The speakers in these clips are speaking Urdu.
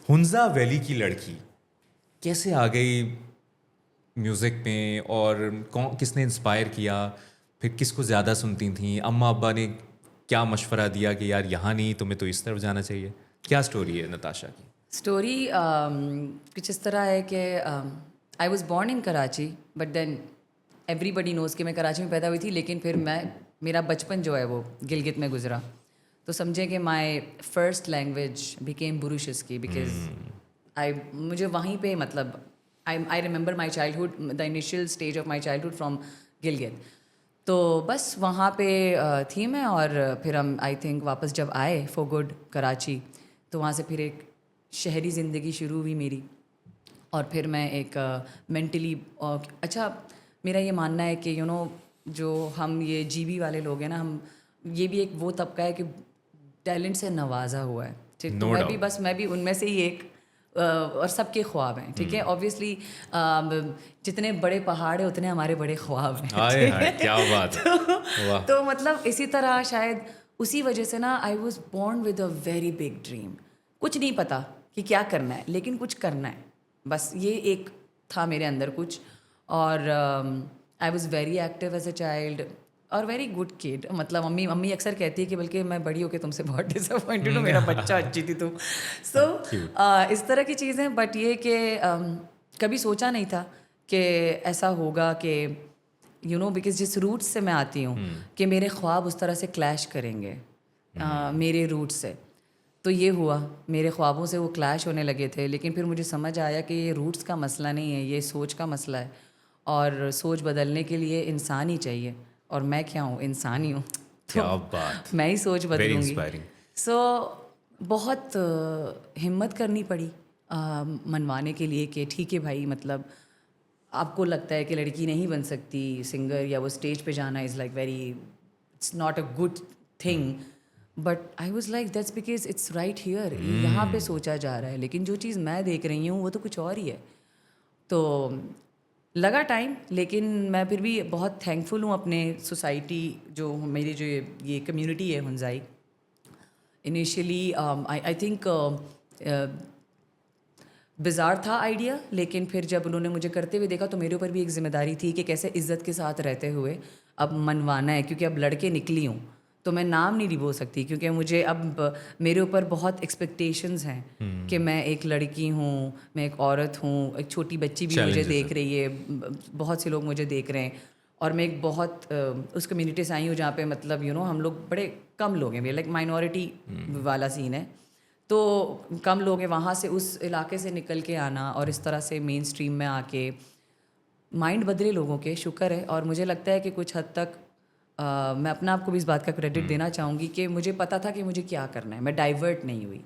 ہنزا ویلی کی لڑکی کیسے آ گئی میوزک میں، اور کس نے انسپائر کیا؟ پھر کس کو زیادہ سنتی تھیں؟ اماں ابا نے کیا مشورہ دیا کہ یار یہاں نہیں، تمہیں تو اس طرف جانا چاہیے؟ کیا اسٹوری ہے نتاشا کی؟ اسٹوری کچھ اس طرح ہے کہ I was born in Karachi, but then everybody knows کہ میں کراچی میں پیدا ہوئی تھی، لیکن پھر میرا بچپن جو ہے وہ گلگت میں گزرا. تو سمجھیں کہ my first language became Burushaski, because مجھے وہیں پہ مطلب I remember my childhood, the initial stage of my childhood from Gilgit. تو بس وہاں پہ تھی میں، اور پھر ہم آئی تھنک واپس جب آئے فور گڈ کراچی، تو وہاں سے پھر ایک شہری زندگی شروع ہوئی میری. اور پھر میں ایک مینٹلی اچھا، میرا یہ ماننا ہے کہ جو ہم یہ جی بی والے لوگ ہیں نا، ہم یہ بھی ایک وہ طبقہ ہے کہ ٹیلنٹ سے نوازا ہوا ہے. ٹھیک، تو میں بھی ان میں سے ہی ایک، اور سب کے خواب ہیں. ٹھیک ہے، اوبویسلی جتنے بڑے پہاڑ ہیں اتنے ہمارے بڑے خواب ہیں. کیا بات ہے. تو مطلب اسی طرح شاید اسی وجہ سے نا آئی was born with a very big dream. کچھ نہیں پتا کہ کیا کرنا ہے، لیکن کچھ کرنا ہے، بس یہ ایک تھا میرے اندر کچھ. اور I was very active as a child اور ویری گڈ کڈ. مطلب امی اکثر کہتی ہے کہ بلکہ میں بڑی ہو کے تم سے بہت ڈس اپوائنٹڈ ہوں، میرا بچہ اچھی تھی تم. سو اس طرح کی چیزیں. بٹ یہ کہ کبھی سوچا نہیں تھا کہ ایسا ہوگا کہ بیکاز جس روٹ سے میں آتی ہوں کہ میرے خواب اس طرح سے کلیش کریں گے میرے روٹ سے. تو یہ ہوا، میرے خوابوں سے وہ کلیش ہونے لگے تھے. لیکن پھر مجھے سمجھ آیا کہ یہ روٹس کا مسئلہ نہیں ہے، یہ سوچ کا مسئلہ ہے. اور سوچ بدلنے کے لیے انسان ہی چاہیے، اور میں کیا ہوں؟ انسان ہی ہوں. تو میں ہی سوچ بدلوں گی. سو بہت ہمت کرنی پڑی منوانے کے لیے کہ ٹھیک ہے بھائی، مطلب آپ کو لگتا ہے کہ لڑکی نہیں بن سکتی سنگر، یا وہ اسٹیج پہ جانا is like very, it's not a good thing. But I was like that's because it's right here, یہاں پہ سوچا جا رہا ہے. لیکن جو چیز میں دیکھ رہی ہوں وہ تو کچھ اور ہی ہے. تو لگا ٹائم، لیکن میں پھر بھی بہت تھینکفل ہوں اپنے سوسائٹی، جو میری جو یہ کمیونٹی ہے ہنزائی. انیشیلی آئی تھنک بزار تھا آئیڈیا، لیکن پھر جب انہوں نے مجھے کرتے ہوئے دیکھا تو میرے اوپر بھی ایک ذمہ داری تھی کہ کیسے عزت کے ساتھ رہتے ہوئے اب منوانا ہے. کیونکہ اب لڑکے نکلی ہوں تو میں نام نہیں بول سکتی، کیونکہ مجھے اب میرے اوپر بہت ایکسپیکٹیشنز ہیں کہ میں ایک لڑکی ہوں، میں ایک عورت ہوں. ایک چھوٹی بچی بھی مجھے دیکھ رہی ہے، بہت سے لوگ مجھے دیکھ رہے ہیں. اور میں ایک بہت اس کمیونٹی سے آئی ہوں جہاں پہ مطلب ہم لوگ بڑے کم لوگ ہیں، لائک مائنورٹی والا سین ہے. تو کم لوگ ہیں، وہاں سے اس علاقے سے نکل کے آنا اور اس طرح سے مین اسٹریم میں آ کے مائنڈ بدلے لوگوں کے، شکر ہے. اور مجھے لگتا ہے کہ کچھ حد تک میں اپنا آپ کو بھی اس بات کا کریڈٹ دینا چاہوں گی کہ مجھے پتہ تھا کہ مجھے کیا کرنا ہے. میں ڈائیورٹ نہیں ہوئی،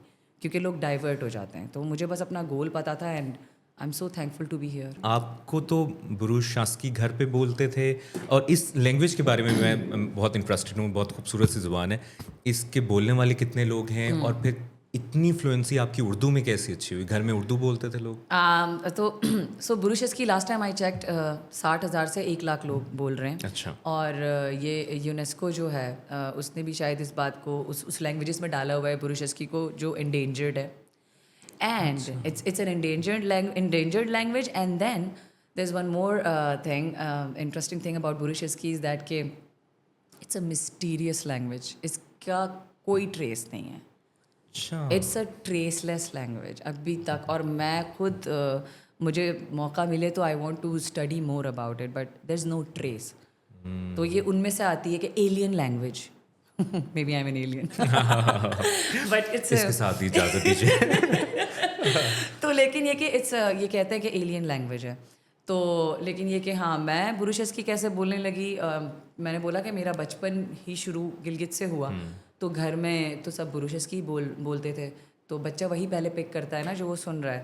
کیونکہ لوگ ڈائیورٹ ہو جاتے ہیں. تو مجھے بس اپنا گول پتہ تھا، and I am so thankful to be here. آپ کو تو بروش شاسکی گھر پہ بولتے تھے، اور اس لینگویج کے بارے میں میں بہت انٹرسٹڈ ہوں. بہت خوبصورت سی زبان ہے. اس کے بولنے والے کتنے لوگ ہیں، اور پھر اتنی فلوئنسی آپ کی اردو میں کیسی اچھی ہوئی؟ گھر میں اردو بولتے تھے لوگ؟ تو so Burushaski last time I checked 60,000 سے 1,00,000 لوگ بول رہے ہیں. اچھا. اور یہ یونیسکو جو ہے اس نے بھی شاید اس بات کو اس لینگویجز میں ڈالا ہوا ہے بروشسکی کو، جو انڈینجرڈ ہے. And it's an endangered language. And then there's one more thing, interesting thing about Burushaski is that کہ it's a mysterious language. اس کا کوئی ٹریس نہیں ہے. It's a traceless language ابھی تک. اور میں خود مجھے موقع ملے تو I want to study more about it, but there is no trace. تو یہ ان میں سے آتی ہے کہ alien language. Maybe I am an alien, but it's اس کے ساتھ اجازت دیجیے. تو لیکن یہ کہ اٹس یہ کہتے ہیں کہ ایلین لینگویج ہے. تو لیکن یہ کہ ہاں، میں بروشسکی کیسے بولنے لگی، میں نے بولا کہ میرا بچپن ہی شروع گلگت سے ہوا. تو گھر میں تو سب بروشسکی بولتے تھے، تو بچہ وہی پہلے پک کرتا ہے نا جو وہ سن رہا ہے.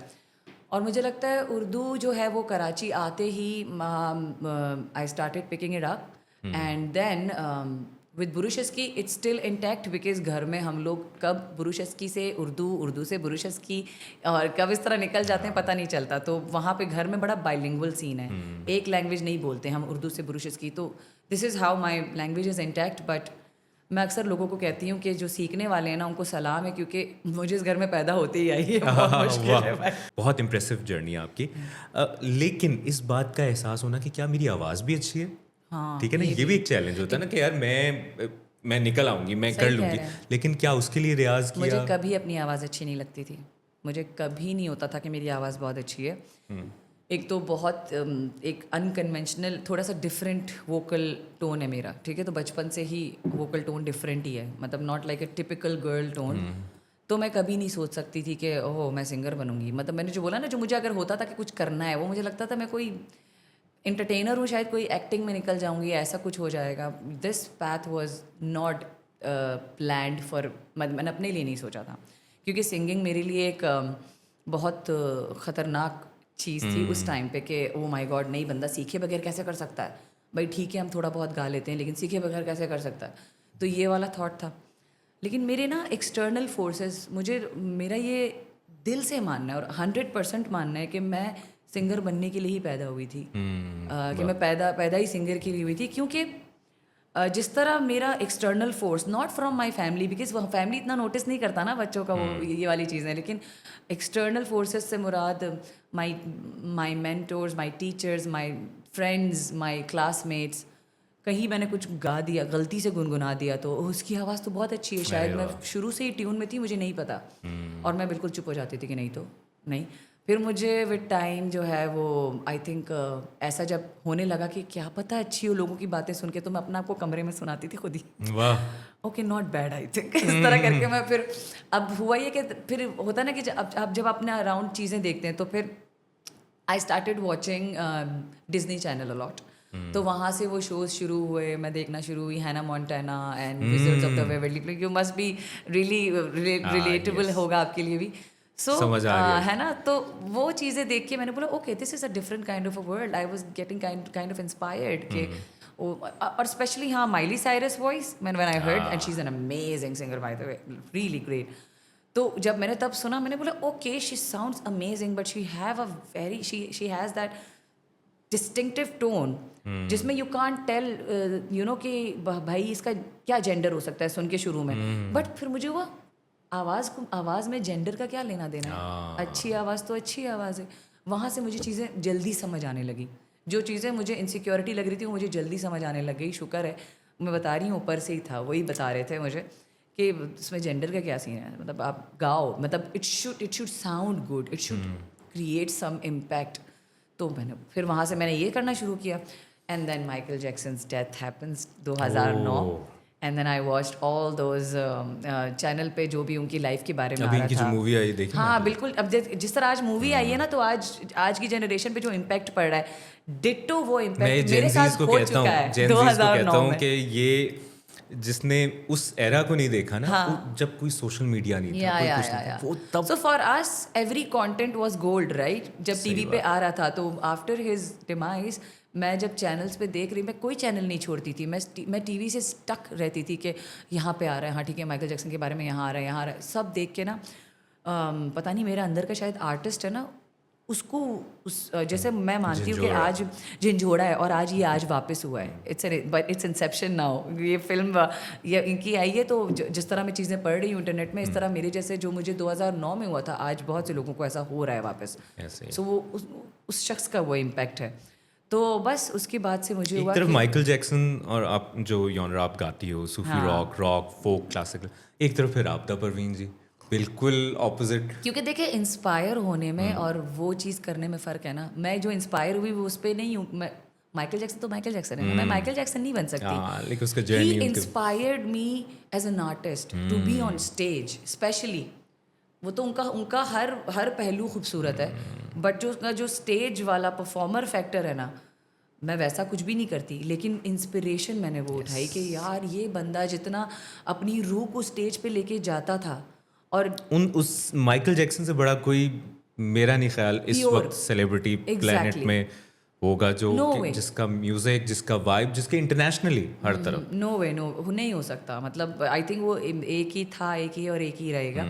اور مجھے لگتا ہے اردو جو ہے وہ کراچی آتے ہی I started picking it up. And then with Burushaski it's still intact, because گھر میں ہم لوگ کب بروشسکی سے اردو سے بروشسکی، اور کب اس طرح نکل جاتے ہیں پتہ نہیں چلتا. تو وہاں پہ گھر میں بڑا بائلنگول سین ہے، ایک لینگویج نہیں بولتے ہم اردو سے بروشسکی. تو this is how my language is intact. But میں اکثر لوگوں کو کہتی ہوں کہ جو سیکھنے والے ہیں نا ان کو سلام ہے, کیونکہ مجھے اس گھر میں پیدا ہوتے ہی آئی ہے, بہت مشکل ہے بھائی. بہت امپریسو جرنی ہے آپ کی. لیکن اس بات کا احساس ہونا کہ کیا میری آواز بھی اچھی ہے, ٹھیک ہے نا, یہ بھی ایک چیلنج ہوتا ہے نا کہ یار میں نکل آؤں گی, میں کر لوں گی, لیکن کیا اس کے لیے ریاض کیا؟ مجھے کبھی اپنی آواز اچھی نہیں لگتی تھی, مجھے کبھی نہیں ہوتا تھا کہ میری آواز بہت اچھی ہے. ایک تو بہت ایک انکنونشنل تھوڑا سا ڈفرینٹ ووکل ٹون ہے میرا, ٹھیک ہے, تو بچپن سے ہی ووکل ٹون ڈفرینٹ ہی ہے, مطلب not like a typical girl tone. تو میں کبھی نہیں سوچ سکتی تھی کہ اوہ میں سنگر بنوں گی. مطلب میں نے جو بولا نا, جو مجھے اگر ہوتا تھا کہ کچھ کرنا ہے, وہ مجھے لگتا تھا میں کوئی انٹرٹینر ہوں, شاید کوئی ایکٹنگ میں نکل جاؤں گی, ایسا کچھ ہو جائے گا. This path was not planned for, میں نے اپنے لیے نہیں سوچا تھا, کیونکہ سنگنگ میرے لیے ایک بہت خطرناک چیز تھی اس ٹائم پہ کہ او مائی گاڈ, نہیں بندہ سیکھے بغیر کیسے کر سکتا ہے. بھائی ٹھیک ہے ہم تھوڑا بہت گا لیتے ہیں, لیکن سیکھے بغیر کیسے کر سکتا ہے. تو یہ والا تھاٹ تھا. لیکن میرے نا ایکسٹرنل فورسز, مجھے میرا یہ دل سے ماننا ہے اور 100% ماننا ہے کہ میں سنگر بننے کے لیے ہی پیدا ہوئی تھی, کہ میں پیدا ہی سنگر کے لیے ہوئی تھی. کیونکہ جس طرح میرا external force, not from my family, because وہ فیملی اتنا نوٹس نہیں کرتا نا بچوں کا, وہ یہ والی چیزیں, لیکن ایکسٹرنل فورسز سے مراد my mentors, my teachers, my friends, my classmates. کہیں میں نے کچھ گا دیا, غلطی سے گنگنا دیا, تو اس کی آواز تو بہت اچھی ہے, شاید میں شروع سے ہی ٹیون میں تھی, مجھے نہیں پتا, اور میں بالکل چپ ہو جاتی تھی کہ نہیں تو نہیں. پھر مجھے وتھ ٹائم جو ہے وہ آئی تھنک ایسا جب ہونے لگا کہ کیا پتہ اچھی ہو لوگوں کی باتیں سن کے, تو میں اپنا آپ کو کمرے میں سناتی تھی خود ہی. واہ, okay not bad, I think اس طرح کر کے میں پھر اب ہوا یہ کہ پھر ہوتا نا کہ اب جب اپنے اراؤنڈ چیزیں دیکھتے ہیں, تو پھر I started watching Disney channel allot. تو وہاں سے وہ شوز شروع ہوئے, میں دیکھنا شروع ہوئی, Hannah Montana and Wizards of the Waverly Place. You must be really relatable ہوگا آپ کے لیے بھی. سو ہے نا, تو وہ چیزیں دیکھ کے میں نے بولا okay this is a different kind of a world. I was getting kind of inspired کہ, اور اسپیشلی ہاں Miley Cyrus voice when I heard, and she is an amazing singer by the way, really great. تو جب میں نے تب سنا, میں نے بولا okay she sounds amazing, but she have a very she has that distinctive tone جس میں یو کانٹ ٹیل یو نو کہ بھائی اس کا کیا جینڈر ہو سکتا ہے سن کے شروع میں. بٹ پھر مجھے وہ آواز میں جینڈر کا کیا لینا دینا ہے, اچھی آواز تو اچھی آواز ہے. وہاں سے مجھے چیزیں جلدی سمجھ آنے لگی, جو چیزیں مجھے انسیکیورٹی لگ رہی تھی وہ مجھے جلدی سمجھ آنے لگ گئی. شکر ہے, میں بتا رہی ہوں اوپر سے ہی تھا, وہی بتا رہے تھے مجھے کہ اس میں جینڈر کا کیا سین ہے, مطلب آپ گاؤ, مطلب it should sound good, it should create some impact. تو میں نے پھر وہاں سے میں نے یہ کرنا شروع کیا. And then Michael Jackson's death happens 2009. And then I watched all those channel پہ جو بھی ان کی لائف کے بارے میں آ رہا تھا. مووی آئی دیکھی, ہاں بالکل. اب جس طرح آج مووی آئی ہے نا, تو آج کی جنریشن پہ جو امپیکٹ پڑ رہا ہے, ڈٹو وہ امپیکٹ میرے ساتھ ہو چکا ہے 2009 میں. کہ یہ جس نے اس ایرا کو نہیں دیکھا نا, جب کوئی سوشل میڈیا نہیں تھا, کوئی کچھ نہیں تھا, so for us every content was gold, right. جب ٹی وی پہ آ رہا تھا, تو آفٹر ہز ڈیمائز میں جب چینلس پہ دیکھ رہی, میں کوئی چینل نہیں چھوڑتی تھی, میں ٹی وی سے اسٹک رہتی تھی کہ یہاں پہ آ رہا ہے, ہاں ٹھیک ہے مائیکل جیکسن کے بارے میں یہاں آ رہا ہے, یہاں آ رہا ہے, سب دیکھ کے نا پتہ نہیں میرا اندر کا شاید آرٹسٹ ہے نا, اس کو جیسے میں مانتی ہوں کہ آج جھنجھوڑا ہے اور آج واپس ہوا ہے. It's Inception now. یہ فلم ان کی آئی ہے, تو جس طرح میں چیزیں پڑھ رہی ہوں انٹرنیٹ میں, اس طرح میرے جیسے جو مجھے 2009 میں ہوا تھا, آج بہت سے لوگوں کو ایسا ہو رہا ہے واپس. سو وہ اس شخص کا وہ امپیکٹ ہے. تو بس اس کے بعد سے مجھے ایک طرف مائیکل جیکسن اور آپ جو یونر آپ گاتی ہو, صوفی راک فوک کلاسیکل, ایک طرف پھر رابطہ پروین جی, بالکل اپوزٹ. کیونکہ دیکھیں انسپائر ہونے میں اور وہ چیز کرنے میں فرق ہے نا. میں جو انسپائر ہوئی وہ اس پہ نہیں ہوں. میں مائیکل جیکسن تو مائیکل جیکسن ہے, میں مائیکل جیکسن نہیں بن سکتی. He inspired me as an artist to be on stage specially. وہ تو ان کا ہر پہلو خوبصورت ہے, بٹ جو اس کا جو اسٹیج والا پرفارمر فیکٹر ہے نا, میں ویسا کچھ بھی نہیں کرتی. لیکن انسپریشن میں نے وہ اٹھائی کہ یار یہ بندہ جتنا اپنی روح کو اسٹیج پہ لے کے جاتا تھا, اور اس مائیکل جیکسن سے بڑا کوئی میرا نہیں خیال اس وقت سیلیبریٹی پلانٹ میں ہوگا جو جس کا میوزک, جس کا وائب, جس کے انٹرنیشنلی ہر طرف. نو وے, نہیں ہو سکتا. مطلب آئی تھنک وہ ایک ہی تھا, ایک ہی اور ایک ہی رہے گا.